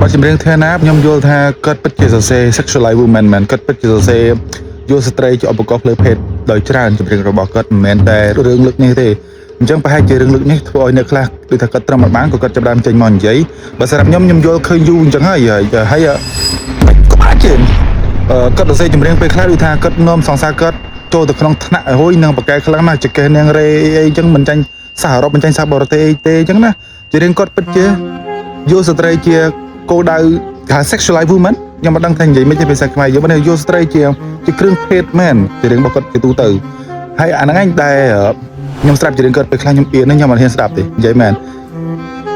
បើជំរៀងធានាខ្ញុំយល់ថាគាត់ពិតជាសរសេរ sexualize women មិនគាត់ពិតជាសរសេរយកស្ត្រីជាឧបករណ៍ផ្លូវភេទដោយច្រើនជំរៀងរបស់គាត់មិនមែនតែរឿងលើកនេះទេអញ្ចឹងប្រហែលជារឿងលើកនេះធ្វើឲ្យអ្នកខ្លះគឺថាគាត់ត្រឹមបានក៏គាត់ចាប់ដើមចេញមកនិយាយបើសម្រាប់ខ្ញុំយល់ឃើញយូរអញ្ចឹងហើយក៏អាចជាគាត់សរសេរជំរៀងពេលខ្លះដូចថាគាត់នាំសង្សារគាត់ចូលទៅក្នុងថ្នាក់ហួយនឹងបកែខ្លាំងណាស់ចកេះនាងរេអីអញ្ចឹងមិនចាញ់សហរដ្ឋមិនចាញ់សហបរទេសទេអញ្ចឹងណាជារៀងគាត់ពិតជាយកស្ត្រីជាគោលដៅថា sexualize women ខ្ញុំមិនដឹងថានិយាយមិនទេភាសាខ្មែរយកយកស្ត្រីជាគ្រឿងភេទមែនជារឿងរបស់គាត់ជាទូទៅហើយអាហ្នឹងឯងដែលខ្ញុំស្ដាប់ជារឿងគាត់ពេលខ្លះខ្ញុំអៀនខ្ញុំមិនហ៊ានស្ដាប់ទេនិយាយមែន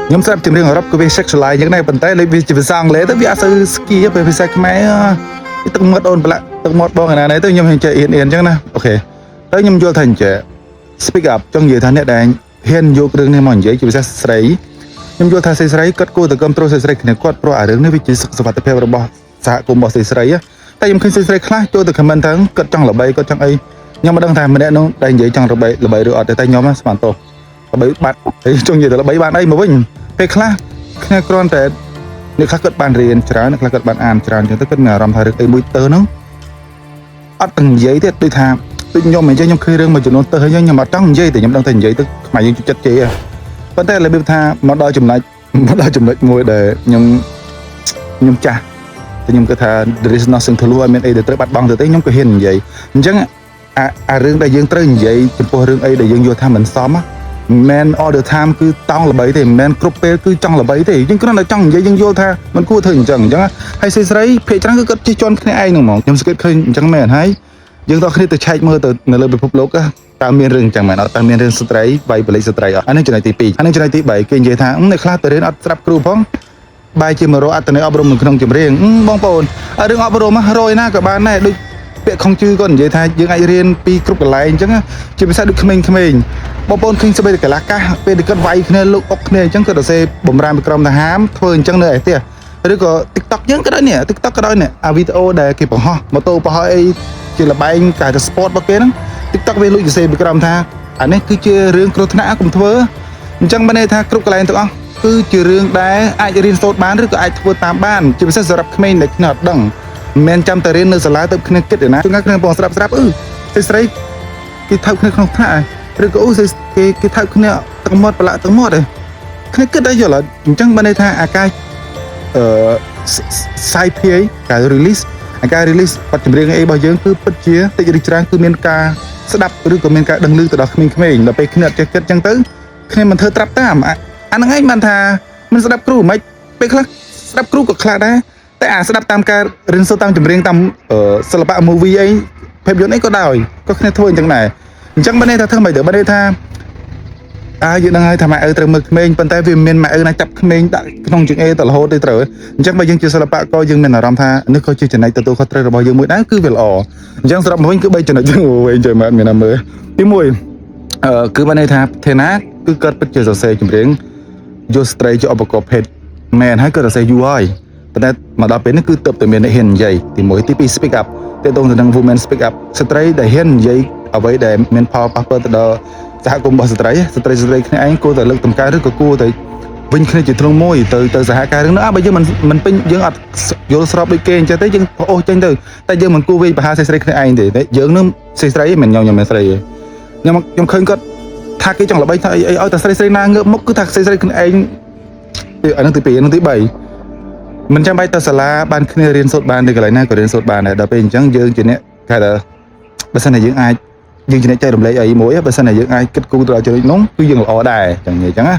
ខ្ញុំស្ដាប់ជារឿងអឺរ៉ុបគឺវា sexualize យ៉ាងណាប៉ុន្តែលេខវាជាភាសាអង់គ្លេសទៅវាអត់សូវស្គីទេភាសាខ្មែរទឹកមាត់អូនប្រឡាក់ទឹកមាត់បងឯណានេះទៅខ្ញុំហ៊ានចេះអៀនអញ្ចឹងណាអូខេហើយខ្ញុំយល់ថាអញ្ចឹង speak up ចង់និយាយថាអ្នកដែលហ៊ានយករឿងនេះមកនិយាយជាភាសាស្រីខ្ញុំយល់ថាស្រីគាត់គួរតែគ្រប់គ្រងស្រីគ្នាគាត់ព្រោះអារឿងនេះវាជាសុខភាពរបស់សហគមន៍របស់ស្រីតែខ្ញុំឃើញស្រីខ្លះចូលទៅ comment ថាគាត់ចង់ល្បីគាត់ចង់អីខ្ញុំមិនដឹងថាម្នាក់នោះតែនិយាយចង់ល្បីឬអត់តែខ្ញុំស្មានទោសល្បីបាត់ហើយចង់និយាយទៅល្បីបានអីមកវិញពេលខ្លះគ្នាគ្រាន់តែអ្នកខ្លះគាត់បានរៀនច្រើនអ្នកខ្លះគាត់បានអានច្រើនអញ្ចឹងទៅគាត់មានអារម្មណ៍ថារឿងអីមួយទៅហ្នឹងអត់ទាំងនិយាយទេដូចថាដូចខ្ញុំអញ្ចឹងខ្ញុំឃើញរឿងមួយចំនួនទៅហើយខ្ញុំអត់ចង់និយាយតែខ្ញុំដឹងតែនិយាយទៅខ្មែរយើងចិត្តជេរប៉ុន្តែរបៀបថាមកដល់ចំណុចមួយដែលខ្ញុំចាស់តែខ្ញុំគិតថា there is nothing to lose អត់មានអីដែលត្រូវបាត់បង់ទៅទេខ្ញុំក៏ហ៊ាននិយាយអញ្ចឹងអារឿងដែលយើងត្រូវនិយាយចំពោះរឿងអីដែលយើងយល់ថាមិនសមមិនមែន all the time គឺតោងល្បីទេមិនមែនគ្រប់ពេលគឺចង់ល្បីទេយើងគ្រាន់តែចង់និយាយយើងយល់ថាมันគួរធ្វើអញ្ចឹងហើយស្រីភាគច្រើនគឺគាត់ជិះជាន់គ្នាឯងហ្នឹងហ្មងខ្ញុំសង្កេតឃើញអញ្ចឹងមែនហើយយើងតោះគ្នាទៅឆែកមើលទៅនៅលើពិភពលោកតើមានរឿងអញ្ចឹងមែនអត់តើមានរឿងស្ត្រីវាយបលិស្ត្រីអត់អានេះចំណុចទី2អានេះចំណុចទី3គេនិយាយថាអ្នកខ្លះទៅរៀនអត់ស្រាប់គ្រូផងបែរជាមករកអត្តន័យអប់រំនៅក្នុងចម្រៀងបងប្អូនរឿងអប់រំរយណាក៏បានដែរដូចពាក្យខុងជឺគាត់និយាយថាយើងអាចរៀនពីគ្រប់កន្លែងអញ្ចឹងជាភាសាដូចក្មេងៗបងប្អូនឃើញស្បែកកលាកាសពេលគាត់វាយគ្នាលោកអុកគ្នាអញ្ចឹងគាត់ទៅសេបំរាមពីក្រុមថាហាមធ្វើអញ្ចឹងនៅឯផ្ទះឬក៏ TikTok យើងក៏ដោយនេះ TikTok ក៏ដោយនេះអាវីដេអូដែលគេបង្ហោះម៉ូតូបង្ហោះអីជាលបែងកាយទៅ sport របស់គេហ្នឹង TikTok វាលួចទៅសេពីក្រុមថាអានេះគឺជារឿងគ្រោះថ្នាក់កុំធ្វើអញ្ចឹងបានន័យថាគ្រប់កន្លែងទាំងអស់គឺជារឿងដែលអាចរៀនសូត្របានឬក៏អាចធ្វើតាមបានជាពិសេសសម្រាប់ក្មេងដែលគ្នាអត់ដឹងមិនមែនចាំតែរៀននៅសាលាទៅគ្នាគិតឯណាជួនកាលគ្នាបងស្រាប់ស្រីគេថើបគ្នាក្នុងថ្នាក់ឬក៏គេថើបគ្នាទឹកមាត់ប្រឡាក់ទឹកមាត់ឯងគ្នាគិតអីយល់អញ្ចឹងបានន័យថាអាការside PA ការ release បទចម្រៀងអីរបស់យើងគឺពិតជាតិចឬច្រើនគឺមានការស្ដាប់ឬក៏មានការដឹងឮទៅដល់ក្មេងៗដល់ពេលគ្នាអត់ចេះគិតអញ្ចឹងទៅគ្នាមិនធ្វើត្រាប់តាមអាហ្នឹងឯងបានថាមិនស្ដាប់គ្រូមិនពេលខ្លះស្ដាប់គ្រូក៏ខ្លះដែរតែស្ដាប់តាមការរៀនសូត្រតាមចម្រៀងតាមសិល្បៈ movie អីភាពយន្តអីក៏ដោយក៏គ្នាធ្វើអញ្ចឹងដែរអញ្ចឹងបានន័យថាធ្វើមិនទៅបានន័យថាយើងដឹងហើយថាម៉ែឪត្រូវមើលក្មេងប៉ុន្តែវាមិនមានម៉ែឪណាចាប់ក្មេងដាក់ក្នុងជើងអេទៅរហូតទេត្រូវអញ្ចឹងបើយើងជាសិល្បករយើងមានអារម្មណ៍ថានេះក៏ជាចំណុចទទួលខុសត្រូវរបស់យើងមួយដែរគឺវាល្អអញ្ចឹងសរុបមកវិញគឺ3ចំណុចហ្នឹងវិញជួយមើលមានណាមើលទី1គឺបានន័យថាទេណាគឺគាត់ពិតជាសរសេរចម្រៀងយកស្ត្រីជាឧបករណ៍ភេទមែនហើយគាត់សរសេរយូរហើយប៉ុន្តែមកដល់ពេលនេះគឺទើបតែមានអ្នកហ៊ាននិយាយទី1ទី2 speak up តើតោងទៅនឹង women speak up ស្ត្រីដែលហ៊ាននិយាយអ្វីដែលមានផលប៉ះពាល់ទៅដល់សហគមន៍របស់ស្ត្រីគ្នាឯងគួរតែលើកតម្កើងឬក៏គួរតែវិញគ្នាជាធ្លុងមួយទៅសហការរឿងនោះបើយើងមិនពេញយើងអត់យល់ស្របដូចគេអញ្ចឹងទេយើងអូសចេញទៅតែយើងមិនគួរវិញបហាស្រីគ្នាឯងទេយើងនឹងស្រីមិនខ្ញុំមិនស្រីទេខ្ញុំឃើញគាត់ថាគេចង់ល្បីថាអីឲ្យតែស្រីណាងើបមុខគឺថាស្រីគ្នាឯងអានឹងទី2អានឹងទី3មិនចាំបាច់ទៅសាលាបានគ្នារៀនសូត្របាននៅកន្លែងណាក៏រៀនសូត្របានដែរដល់ពេលអញ្ចឹងយើងជាអ្នកគេថាបើសិនតែយើងជាអ្នកចែករំលែកអីមួយបើសិនតែយើងអាចគិតគូរទៅដល់ចំណុចនោះគឺយើងល្អដែរចឹងនិយាយចឹងណា